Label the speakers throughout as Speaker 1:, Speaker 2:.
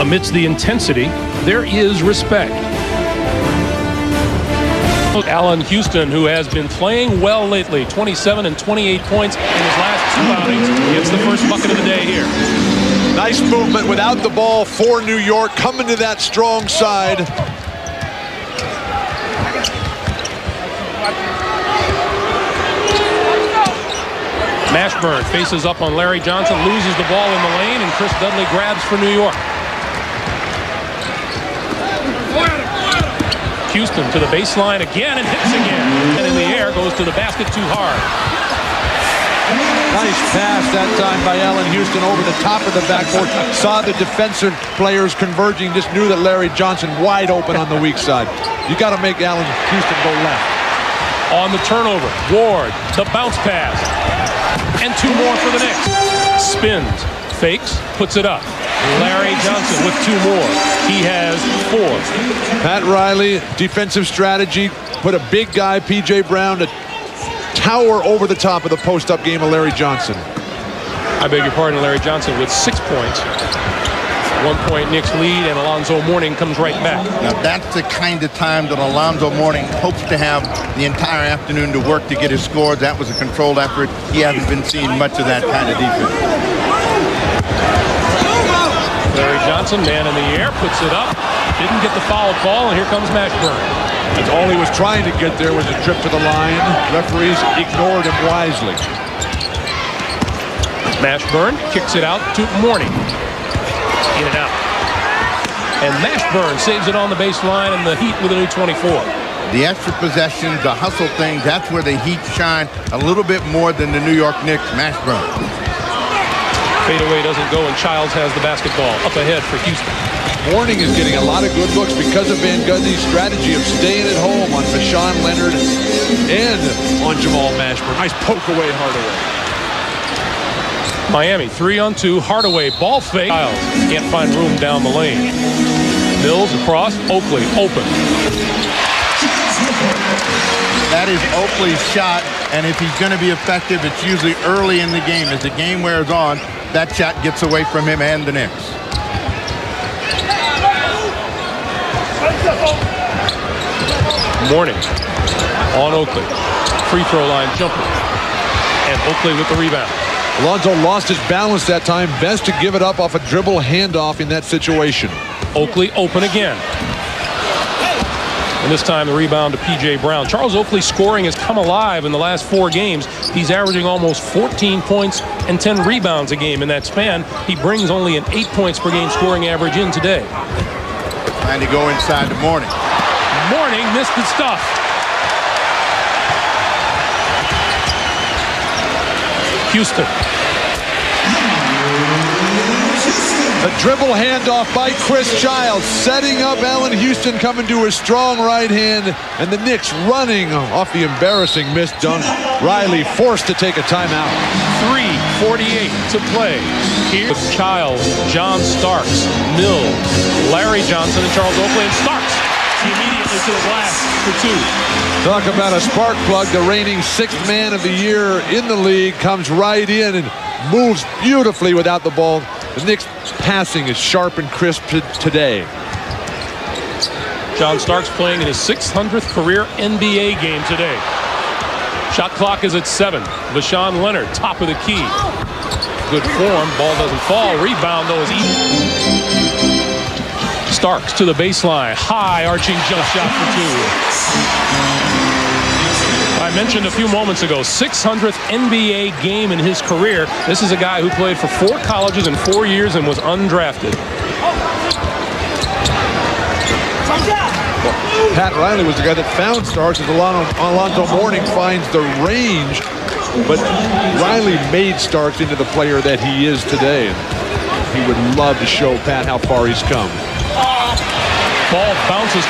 Speaker 1: Amidst the intensity, there is respect. Allen Houston, who has been playing well lately, 27 and 28 points in his last 2 outings, gets the first bucket of the day here.
Speaker 2: Nice movement without the ball for New York, coming to that strong side.
Speaker 1: Mashburn faces up on Larry Johnson, loses the ball in the lane, and Chris Dudley grabs for New York. Houston to the baseline again and hits again. And in the air, goes to the basket too hard.
Speaker 2: Nice pass that time by Allen Houston over the top of the backboard. Saw the defensive players converging, just knew that Larry Johnson wide open on the weak side. You got to make Allen Houston go left.
Speaker 1: On the turnover, Ward, the bounce pass. And 2 more for the Knicks. Spins, fakes, puts it up. Larry Johnson with 2 more. He has 4.
Speaker 2: Pat Riley, defensive strategy, put a big guy, P.J. Brown, to tower over the top of the post-up game of Larry Johnson.
Speaker 1: I beg your pardon, Larry Johnson with 6 points. 1-point Knicks lead, and Alonzo Mourning comes right back.
Speaker 3: Now that's the kind of time that Alonzo Mourning hopes to have the entire afternoon to work to get his scores. That was a controlled effort. He hasn't been seeing much of that kind of defense.
Speaker 1: Larry Johnson, man in the air, puts it up. Didn't get the foul call, and here comes Mashburn.
Speaker 2: That's all he was trying to get there was a trip to the line. Referees ignored him wisely.
Speaker 1: Mashburn kicks it out to Mourning. In and out. And Mashburn saves it on the baseline, and the Heat with a new 24.
Speaker 3: The extra possessions, the hustle things, that's where the Heat shine a little bit more than the New York Knicks. Mashburn.
Speaker 1: Fadeaway doesn't go, and Childs has the basketball up ahead for Houston.
Speaker 2: Mourning is getting a lot of good looks because of Van Gundy's strategy of staying at home on Vashawn Leonard and on Jamal Mashburn. Nice poke away, Hardaway.
Speaker 1: Miami 3-on-2, Hardaway ball fake. Childs can't find room down the lane. Mills across, Oakley open.
Speaker 3: That is Oakley's shot, and if he's going to be effective, it's usually early in the game. As the game wears on, that shot gets away from him and the Knicks.
Speaker 1: Mourning on Oakley. Free throw line jumper. And Oakley with the rebound.
Speaker 2: Alonzo lost his balance that time. Best to give it up off a dribble handoff in that situation.
Speaker 1: Oakley open again. And this time the rebound to P.J. Brown. Charles Oakley's scoring has come alive in the last 4 games. He's averaging almost 14 points and 10 rebounds a game in that span. He brings only an 8 points per game scoring average in today.
Speaker 3: Trying to go inside the Mourning.
Speaker 1: Mourning missed the stuff. Houston.
Speaker 2: A dribble handoff by Chris Childs, setting up Allen Houston coming to his strong right hand, and the Knicks running off the embarrassing missed dunk. Riley forced to take a timeout.
Speaker 1: 3:48 to play. Here's Childs, John Starks, Mills, Larry Johnson, and Charles Oakley, and Starks immediately to the glass for 2.
Speaker 2: Talk about a spark plug. The reigning 6th man of the year in the league comes right in and moves beautifully without the ball. The Knicks passing is sharp and crisp today.
Speaker 1: John Starks playing in his 600th career NBA game today. Shot clock is at 7. Vashawn Leonard, top of the key. Good form. Ball doesn't fall. Rebound, though, is easy. Starks to the baseline. High arching jump shot for 2. I mentioned a few moments ago, 600th NBA game in his career. This is a guy who played for 4 colleges in 4 years and was undrafted.
Speaker 2: Pat Riley was the guy that found Starks as Alonzo Mourning finds the range, but Riley made Starks into the player that he is today. He would love to show Pat how far he's come.
Speaker 1: Ball bounces.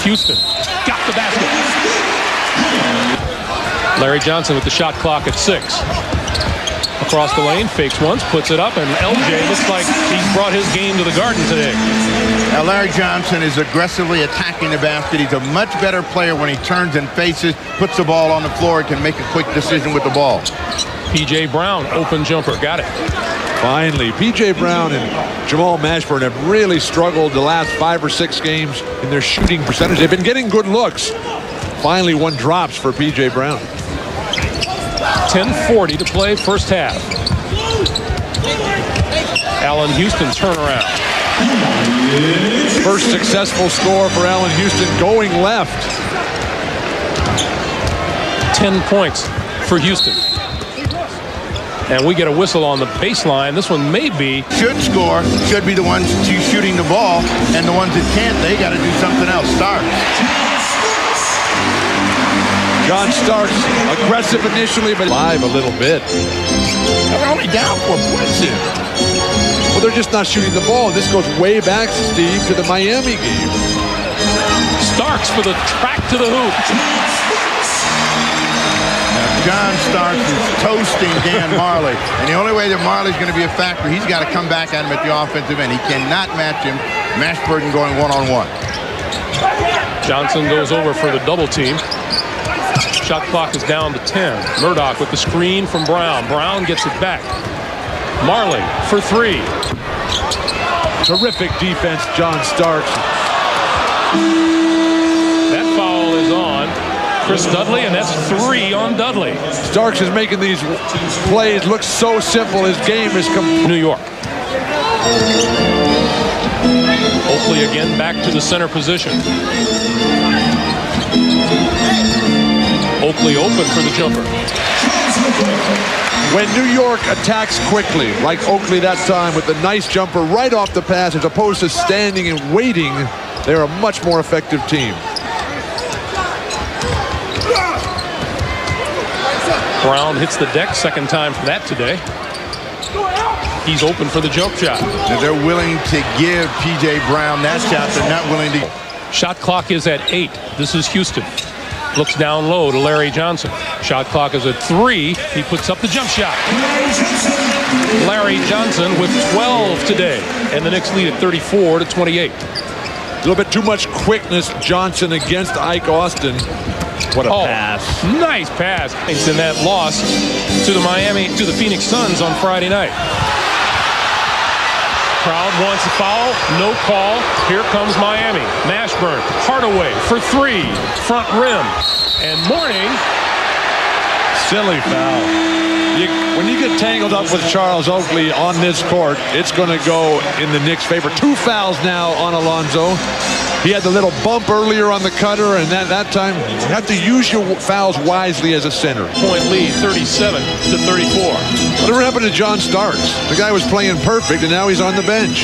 Speaker 1: Houston got the basket. Larry Johnson with the shot clock at 6. Across the lane, fakes once, puts it up, and LJ looks like he's brought his game to the Garden today.
Speaker 3: Now Larry Johnson is aggressively attacking the basket. He's a much better player when he turns and faces, puts the ball on the floor, and can make a quick decision with the ball.
Speaker 1: P.J. Brown, open jumper. Got it.
Speaker 2: Finally, P.J. Brown and Jamal Mashburn have really struggled the last 5 or 6 games in their shooting percentage. They've been getting good looks. Finally, one drops for P.J. Brown.
Speaker 1: 10:40 to play, first half. Allen Houston turnaround.
Speaker 2: First successful score for Allen Houston going left.
Speaker 1: 10 points for Houston. And we get a whistle on the baseline. This one may be.
Speaker 3: Should score, should be the ones shooting the ball, and the ones that can't, they got to do something else. Starks.
Speaker 2: John Starks, aggressive initially, but live a little bit.
Speaker 3: They're only down 4 points here.
Speaker 2: Well, they're just not shooting the ball. This goes way back, Steve, to the Miami game.
Speaker 1: Starks for the track to the hoop.
Speaker 3: John Starks is toasting Dan Marley. And the only way that Marley's going to be a factor, he's got to come back at him at the offensive end. He cannot match him. Mashburn going one-on-one.
Speaker 1: Johnson goes over for the double team. Shot clock is down to 10. Murdoch with the screen from Brown. Brown gets it back. Marley for 3.
Speaker 2: Terrific defense, John Starks.
Speaker 1: That foul is on Chris Dudley, and that's 3 on Dudley.
Speaker 2: Starks is making these plays look so simple. His game is
Speaker 1: New York. Oakley again back to the center position. Oakley open for the jumper.
Speaker 2: When New York attacks quickly, like Oakley that time with a nice jumper right off the pass, as opposed to standing and waiting, they're a much more effective team.
Speaker 1: Brown hits the deck, second time for that today. He's open for the jump shot.
Speaker 3: And they're willing to give P.J. Brown that shot. They're not willing to.
Speaker 1: Shot clock is at 8. This is Houston. Looks down low to Larry Johnson. Shot clock is at 3. He puts up the jump shot. Larry Johnson with 12 today. And the Knicks lead at 34-28.
Speaker 2: A little bit too much quickness, Johnson against Ike Austin. What a pass.
Speaker 1: Nice pass. It's in that loss to the Phoenix Suns on Friday night. Crowd wants a foul. No call. Here comes Miami. Mashburn. Hardaway for 3. Front rim. And Mourning.
Speaker 2: Silly foul. When you get tangled up with Charles Oakley on this court, it's going to go in the Knicks' favor. 2 fouls now on Alonzo. He had the little bump earlier on the cutter, and that time you have to use your fouls wisely as a center.
Speaker 1: Point lead, 37-34.
Speaker 2: Whatever happened to John Starks? The guy was playing perfect, and now he's on the bench.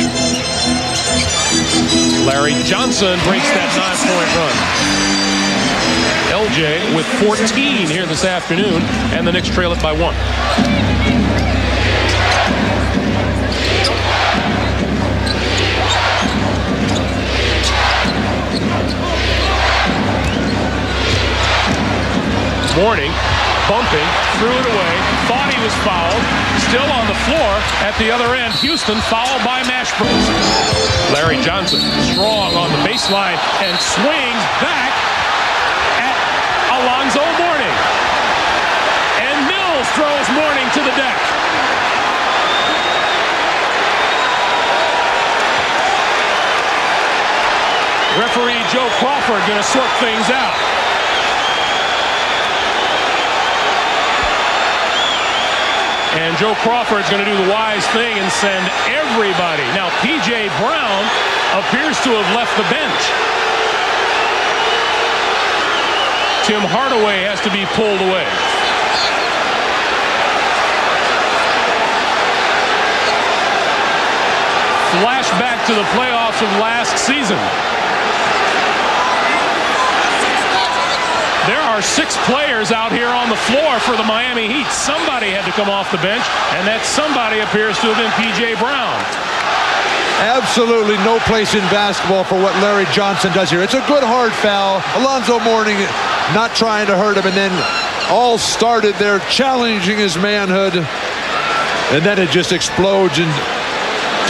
Speaker 1: Larry Johnson breaks that 9-point run. LJ with 14 here this afternoon, and the Knicks trail it by 1. Mourning, bumping, threw it away, thought he was fouled, still on the floor at the other end. Houston fouled by Mashburn. Larry Johnson strong on the baseline and swings back at Alonzo Mourning. And Mills throws Mourning to the deck. Referee Joe Crawford going to sort things out. And Joe Crawford's going to do the wise thing and send everybody. Now, P.J. Brown appears to have left the bench. Tim Hardaway has to be pulled away. Flashback to the playoffs of last season. There are 6 players out here on the floor for the Miami Heat. Somebody had to come off the bench, and that somebody appears to have been P.J. Brown.
Speaker 2: Absolutely no place in basketball for what Larry Johnson does here. It's a good hard foul. Alonzo Mourning not trying to hurt him, and then all started there challenging his manhood, and then it just explodes and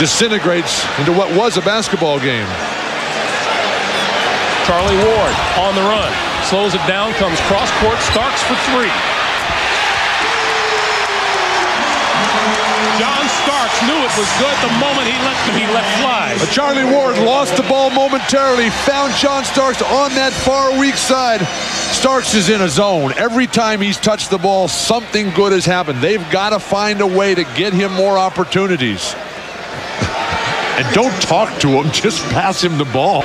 Speaker 2: disintegrates into what was a basketball game.
Speaker 1: Charlie Ward on the run. Slows it down, comes cross court, Starks for 3. it was good the moment he let fly.
Speaker 2: But Charlie Ward lost the ball momentarily, found Sean Starks on that far weak side. Starks is in a zone. Every time he's touched the ball, something good has happened. They've got to find a way to get him more opportunities. And don't talk to him, just pass him the ball.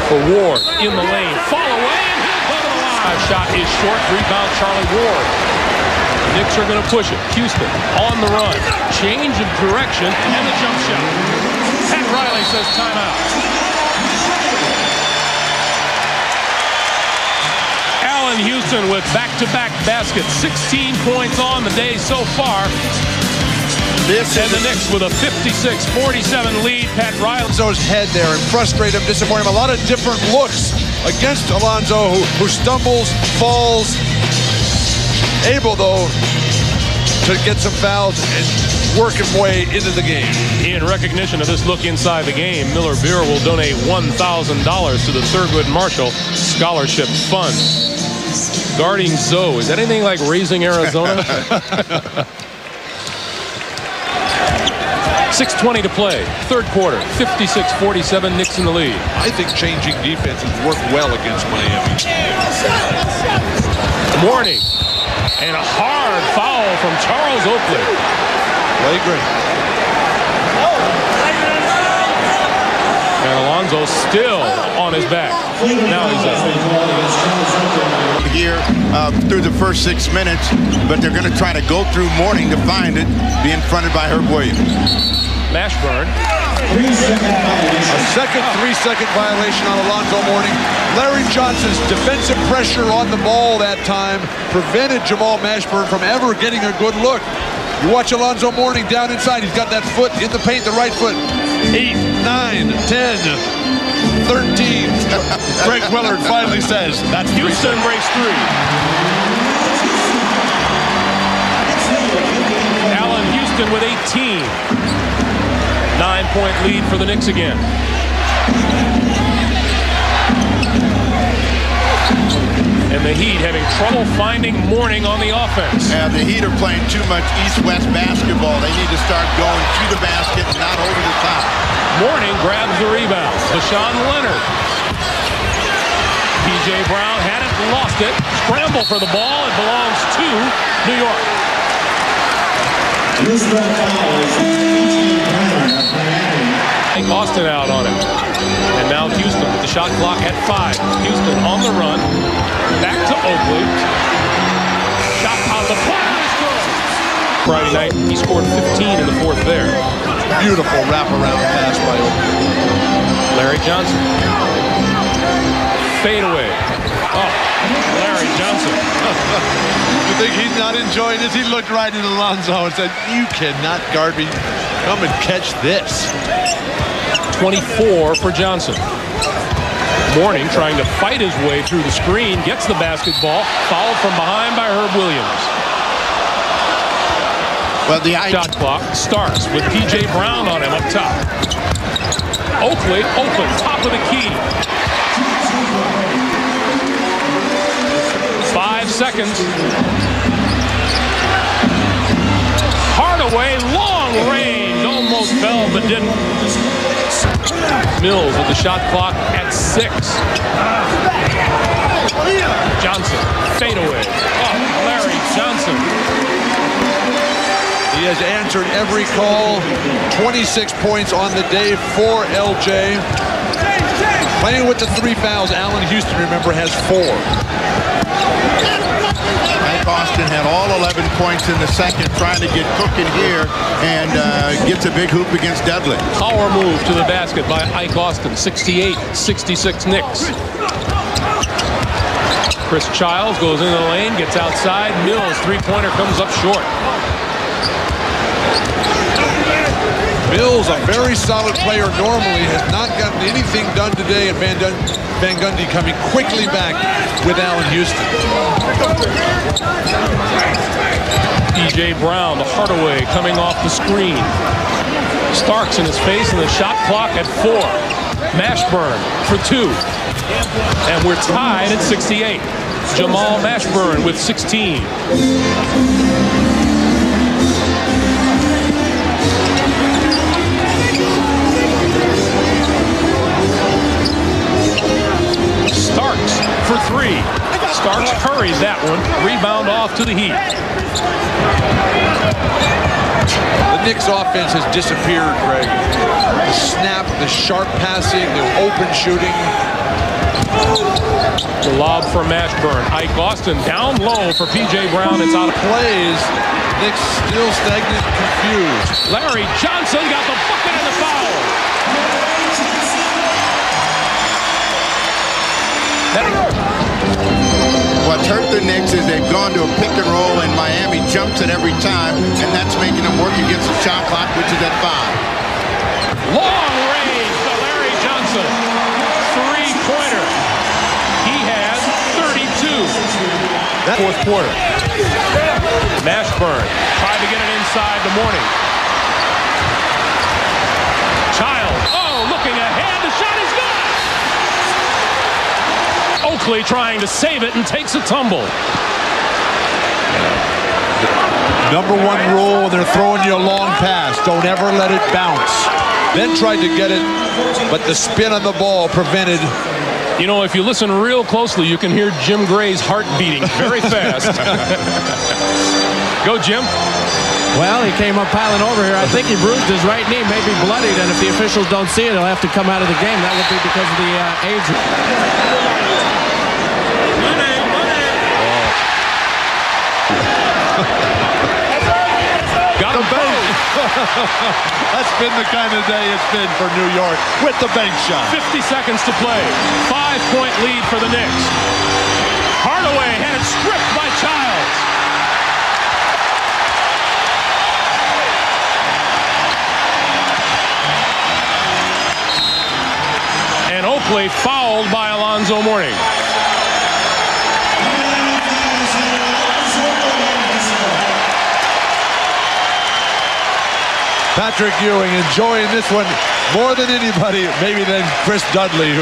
Speaker 1: For Ward in the lane, fall away, and he'll go to the line. Shot is short, rebound Charlie Ward. Knicks are going to push it. Houston on the run, change of direction, and the jump shot. Pat Riley says timeout. Allen Houston with back-to-back baskets, 16 points on the day so far. And the Knicks with a 56-47 lead. Pat Riley.
Speaker 2: Alonzo's head there and frustrate him, disappoint him. A lot of different looks against Alonzo, who stumbles, falls. Able, though, to get some fouls and work his way into the game.
Speaker 1: In recognition of this look inside the game, Miller Beer will donate $1,000 to the Thurgood Marshall Scholarship Fund. Guarding Zoe. Is that anything like Raising Arizona? 6:20 to play. Third quarter. 56-47. Knicks in the lead.
Speaker 2: I think changing defenses work well against Miami.
Speaker 1: Warning. And a hard foul from Charles Oakley.
Speaker 2: Flagrant.
Speaker 1: And Alonzo still on his back. Now he's up.
Speaker 3: Here through the first 6 minutes, but they're going to try to go through Mourning to find it, being fronted by Herb Williams.
Speaker 1: Mashburn.
Speaker 2: A second 3-second violation on Alonzo Mourning. Larry Johnson's defensive pressure on the ball that time prevented Jamal Mashburn from ever getting a good look. You watch Alonzo Mourning down inside. He's got that foot in the paint, the right foot. 8, 9, 10, 13. Greg Willard finally says, that's
Speaker 1: Houston breaks three. Allen Houston with 18. 9-point lead for the Knicks again. And the Heat having trouble finding Mourning on the offense.
Speaker 3: Yeah, the Heat are playing too much East-West basketball. They need to start going to the basket, not over the top.
Speaker 1: Mourning grabs the rebound. Deshaun Leonard. P.J. Brown had it, lost it. Scramble for the ball. It belongs to New York. Austin out on it. And now Houston with the shot clock at 5. Houston on the run. Back to Oakley. Shot on the block. Friday night, he scored 15 in the fourth there.
Speaker 2: Beautiful wraparound pass by Oakley.
Speaker 1: Larry Johnson. Fade away. Oh, Larry Johnson.
Speaker 2: You think he's not enjoying this? He looked right at Alonzo and said, you cannot guard me. Come and catch this.
Speaker 1: 24 for Johnson. Mourning trying to fight his way through the screen. Gets the basketball. Fouled from behind by Herb Williams.
Speaker 3: Well, the
Speaker 1: shot clock starts with P.J. Brown on him up top. Oakley open, top of the key. 5 seconds. Hardaway, long range, almost fell but didn't. Mills with the shot clock at 6. Johnson, fade away. Oh, Larry Johnson.
Speaker 2: He has answered every call. 26 points on the day for LJ. Playing with the 3 fouls, Allen Houston, remember, has 4.
Speaker 3: Mike Austin had all 11 points in the second, trying to get cooking here, and gets a big hoop against Dudley.
Speaker 1: Power move to the basket by Ike Austin. 68-66 Knicks. Chris Childs goes into the lane, gets outside. Mills, three-pointer comes up short.
Speaker 2: Mills, a very solid player normally, has not gotten anything done today, and Van Gundy coming quickly back with Allen Houston.
Speaker 1: P.J. Brown, the Hardaway coming off the screen. Starks in his face, and the shot clock at 4. Mashburn for 2. And we're tied at 68. Jamal Mashburn with 16. rebound off to the Heat.
Speaker 2: The Knicks offense has disappeared, Greg. The snap, the sharp passing, the open shooting.
Speaker 1: The lob for Mashburn. Ike Austin down low for P.J. Brown. It's out of
Speaker 2: Plays. Knicks still stagnant and confused.
Speaker 1: Larry Johnson got the bucket and the foul.
Speaker 3: What's hurt the Knicks is they've gone to a pick and roll, and Miami jumps it every time, and that's making them work against the shot clock, which is at 5.
Speaker 1: Long range to Larry Johnson. Three-pointer. He has 32.
Speaker 2: That fourth quarter.
Speaker 1: Mashburn tried to get it inside the Morning. Child. Oh, looking ahead. The shot is good. Oakley trying to save it and takes a tumble.
Speaker 2: Number one rule when they're throwing you a long pass, don't ever let it bounce. Then tried to get it, but the spin on the ball prevented.
Speaker 1: You know, if you listen real closely, you can hear Jim Gray's heart beating very fast. Go, Jim.
Speaker 4: Well, he came up piling over here. I think he bruised his right knee, maybe bloodied, and if the officials don't see it, he'll have to come out of the game. That would be because of the age.
Speaker 1: Got him both.
Speaker 2: That's been the kind of day it's been for New York with the bank shot.
Speaker 1: 50 seconds to play. 5-point lead for the Knicks. Hardaway had it stripped by Childs. And Oakley fouled by Alonzo Mourning.
Speaker 2: Patrick Ewing enjoying this one more than anybody, maybe than Chris Dudley.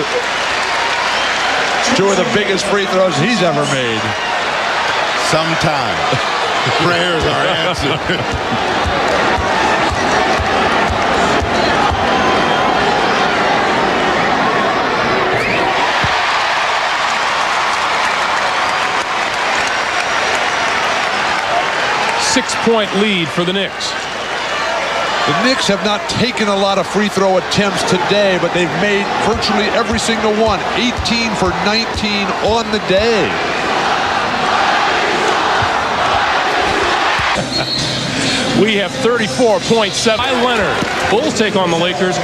Speaker 2: Two of the biggest free throws he's ever made.
Speaker 3: Sometime. Prayers are answered.
Speaker 2: Six-point lead for the Knicks. The Knicks have not taken a lot of free throw attempts today, but they've made virtually every single one. 18 for 19 on the day.
Speaker 1: We have 34.7. Leonard. Bulls take on the Lakers.